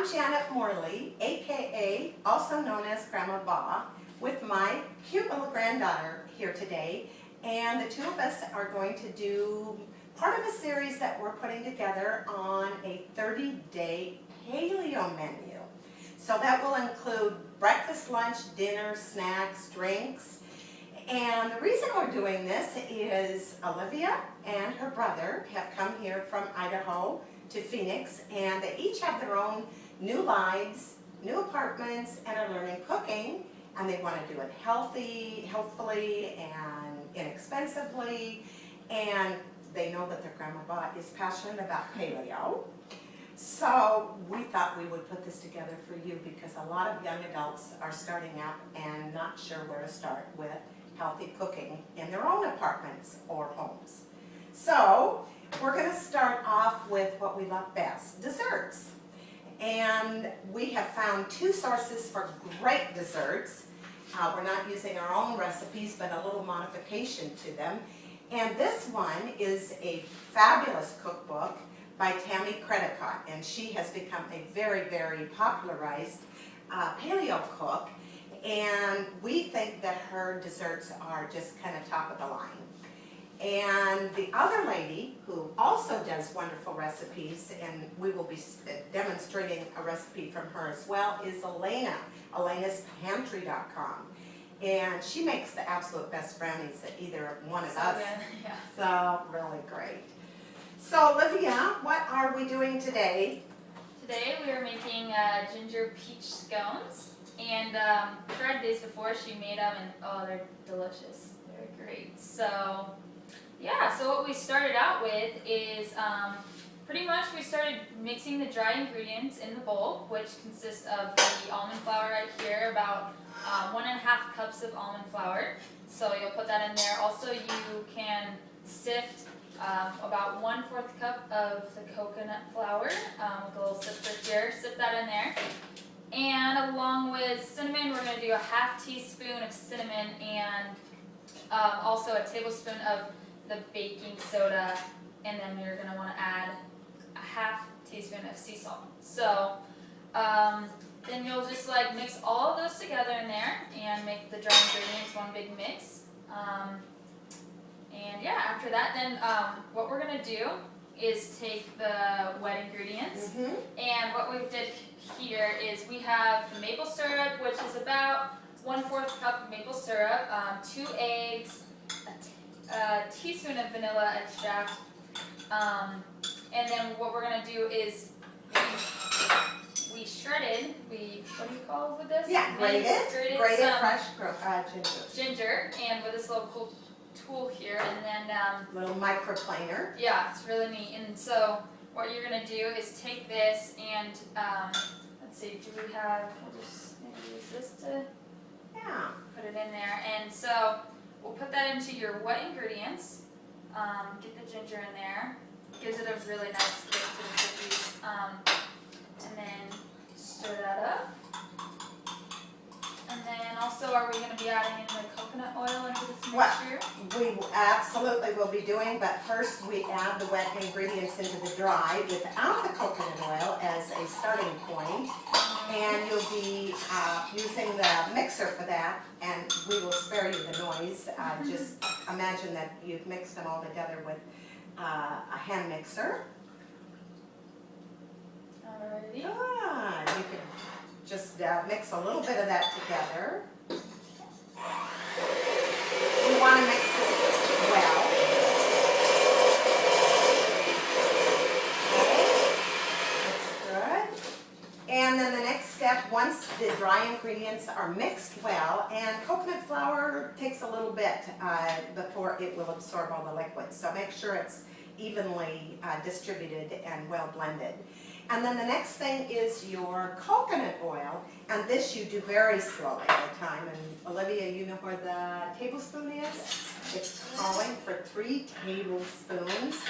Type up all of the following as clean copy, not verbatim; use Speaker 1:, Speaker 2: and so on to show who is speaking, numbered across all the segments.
Speaker 1: I'm Janet Morley, aka also known as Grandma Baa, with my cute little granddaughter here today, and the two of us are going to do part of a series that we're putting together on a 30-day paleo menu. So that will include breakfast, lunch, dinner, snacks, drinks. And the reason we're doing this is Olivia and her brother have come here from Idaho to Phoenix, and they each have their own new lives, new apartments, and are learning cooking, and they want to do it healthfully, and inexpensively, and they know that their Grandma Baa is passionate about paleo. So we thought we would put this together for you because a lot of young adults are starting out and not sure where to start with healthy cooking in their own apartments or homes. So we're going to start off with what we love best, desserts. And we have found two sources for great desserts. We're not using our own recipes, but a little modification to them. And this one is a fabulous cookbook by Tammy Credicott, and she has become a very, very popularized paleo cook. And we think that her desserts are just kind of top of the line. And the other lady who also does wonderful recipes, and we will be demonstrating a recipe from her as well, is Elena, elenaspantry.com. And she makes the absolute best brownies that either one of us.
Speaker 2: Yeah.
Speaker 1: So really great. So Olivia, what are we doing today?
Speaker 2: Today we are making ginger peach scones, and tried these before. She made them, and oh, they're delicious. They're great. So yeah, so what we started out with is pretty much we started mixing the dry ingredients in the bowl, which consists of the almond flour right here, about 1.5 cups of almond flour. So you'll put that in there. Also, you can sift about 1/4 cup of the coconut flour with a little sifter here. Sift that in there. And along with cinnamon, we're going to do a 1/2 teaspoon of cinnamon, and also a tablespoon of the baking soda, and then you're going to want to add a 1/2 teaspoon of sea salt. So then you'll just like mix all of those together in there and make the dry ingredients one big mix. And yeah, after that, then what we're going to do is take the wet ingredients, and what we did here is we have the maple syrup, which is about 1/4 cup of maple syrup, 2 eggs, a teaspoon of vanilla extract, and then what we're going to do is we shredded, what do you call it with this?
Speaker 1: Yeah, grated fresh
Speaker 2: ginger, and with this little cool tool here, and then
Speaker 1: little microplaner.
Speaker 2: yeah, it's really neat. And so what you're going to do is take this and let's see, do we have, we'll just maybe use this to put it in there. And so we'll put that into your wet ingredients, get the ginger in there, gives it a really nice kick to the cookies, and then stir that up. And then also, are we going to be adding in the coconut oil into this mixture?
Speaker 1: We absolutely will be doing, but first we add the wet ingredients into the dry without the coconut oil as a starting point. And you'll be using the mixer for that, and we will spare you the noise. Just imagine that you've mixed them all together with a hand mixer.
Speaker 2: Alrighty.
Speaker 1: Good. You can just mix a little bit of that together. You want to mix this well. Okay. That's good. And then the next step, once the dry ingredients are mixed well, and coconut flour takes a little bit before it will absorb all the liquids, so make sure it's evenly distributed and well blended. And then the next thing is your coconut oil, and this you do very slowly at a time. And Olivia, you know where the tablespoon is? It's calling for 3 tablespoons.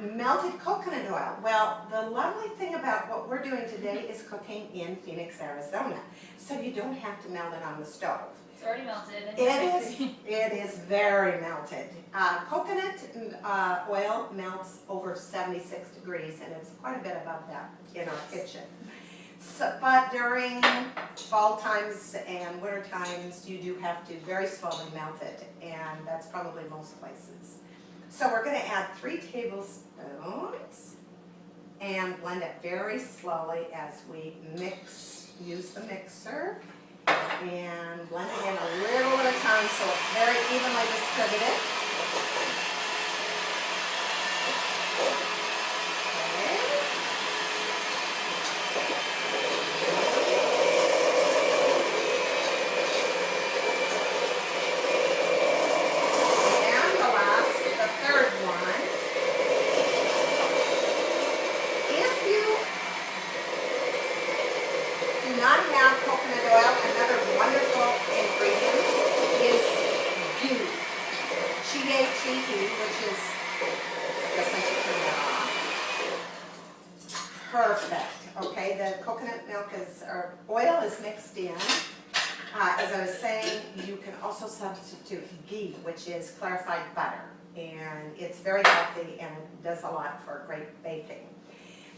Speaker 1: Melted coconut oil. Well, the lovely thing about what we're doing today is cooking in Phoenix, Arizona. So you don't have to melt it on the stove.
Speaker 2: It's already melted. And
Speaker 1: It is very melted. Coconut oil melts over 76 degrees, and it's quite a bit above that in our kitchen. So, but during fall times and winter times, you do have to very slowly melt it, and that's probably most places. So we're going to add 3 tablespoons and blend it very slowly as we use the mixer, and blend it in a little at a time so it's very evenly distributed. Not have coconut oil, another wonderful ingredient is ghee, G-H-E-E, which is, I guess I should turn that off. Perfect, okay, the coconut milk or oil is mixed in. As I was saying, you can also substitute ghee, which is clarified butter, and it's very healthy and it does a lot for great baking.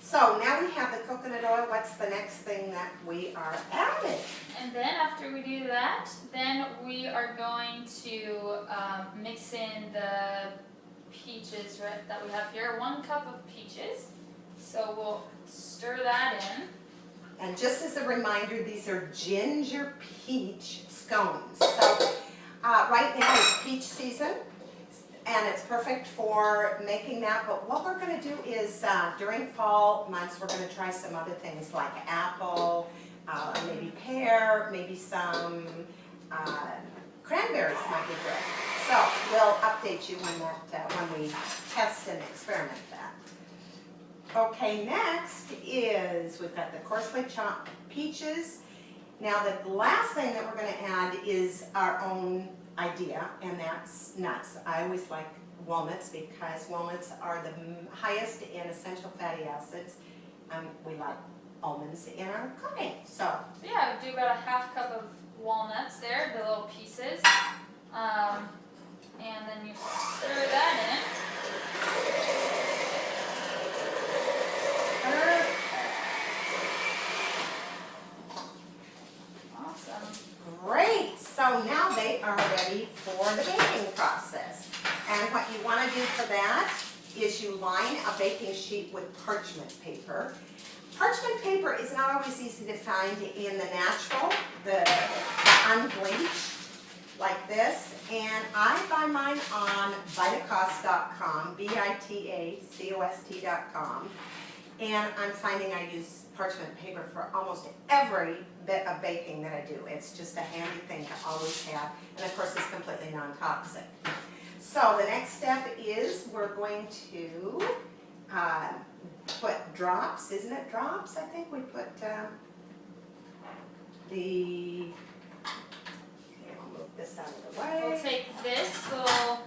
Speaker 1: So now we have the coconut oil. What's the next thing that we are adding?
Speaker 2: And then after we do that, then we are going to mix in the peaches that we have here. 1 cup of peaches. So we'll stir that in.
Speaker 1: And just as a reminder, these are ginger peach scones. So right now it's peach season, and it's perfect for making that. But what we're going to do is during fall months, we're going to try some other things like apple, maybe pear, maybe some cranberries might be good. So we'll update you when we test and experiment that. Okay, next is we've got the coarsely chopped peaches. Now the last thing that we're going to add is our own idea, and that's nuts. I always like walnuts because walnuts are the highest in essential fatty acids. We like almonds in our cooking. So
Speaker 2: yeah, we do about a 1/2 cup of walnuts there, the little pieces, and then you stir that in. Awesome.
Speaker 1: Great. So now they are ready for the baking process. And what you want to do for that is you line a baking sheet with parchment paper. Parchment paper is not always easy to find in the natural, the unbleached, like this. And I buy mine on Vitacost.com, VITACOST.com. And I'm finding I use parchment paper for almost every bit of baking that I do. It's just a handy thing to always have. And of course, it's completely non-toxic. So the next step is we're going to put drops, isn't it drops? I think we put I'll move this out of the way.
Speaker 2: We'll take this little,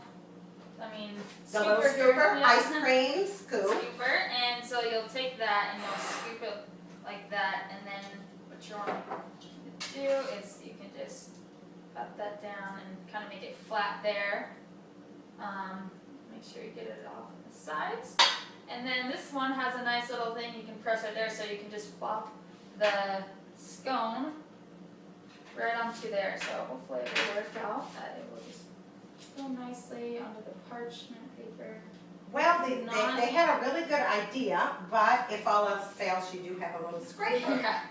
Speaker 1: The little scooper,
Speaker 2: yeah.
Speaker 1: ice cream scoop.
Speaker 2: Scooper, and so you'll take that and you'll scoop it like that, and then what you want to do is you can just up that down and kind of make it flat there. Make sure you get it off on the sides. And then this one has a nice little thing you can press right there, so you can just plop the scone right onto there. So hopefully it will work out, that it will just go nicely onto the parchment paper.
Speaker 1: Well, they had a really good idea, but if all else fails, you do have a little scraper.
Speaker 2: Yeah.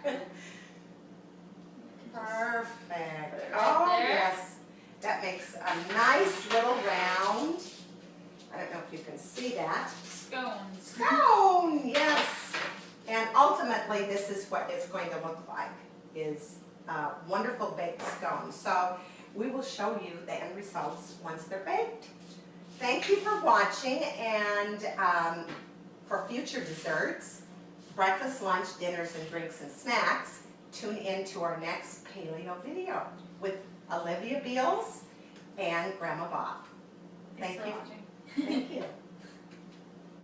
Speaker 1: Perfect.
Speaker 2: Right
Speaker 1: Oh,
Speaker 2: there.
Speaker 1: yes. That makes a nice little round. I don't know if you can see that.
Speaker 2: Scones.
Speaker 1: Scone, yes. And ultimately, this is what it's going to look like, is wonderful baked scones. So we will show you the end results once they're baked. Thank you for watching, and for future desserts, breakfast, lunch, dinners, and drinks and snacks, tune in to our next Paleo video with Olivia Beals and Grandma Baa.
Speaker 2: Thanks for
Speaker 1: Thank you.
Speaker 2: watching.
Speaker 1: Thank you.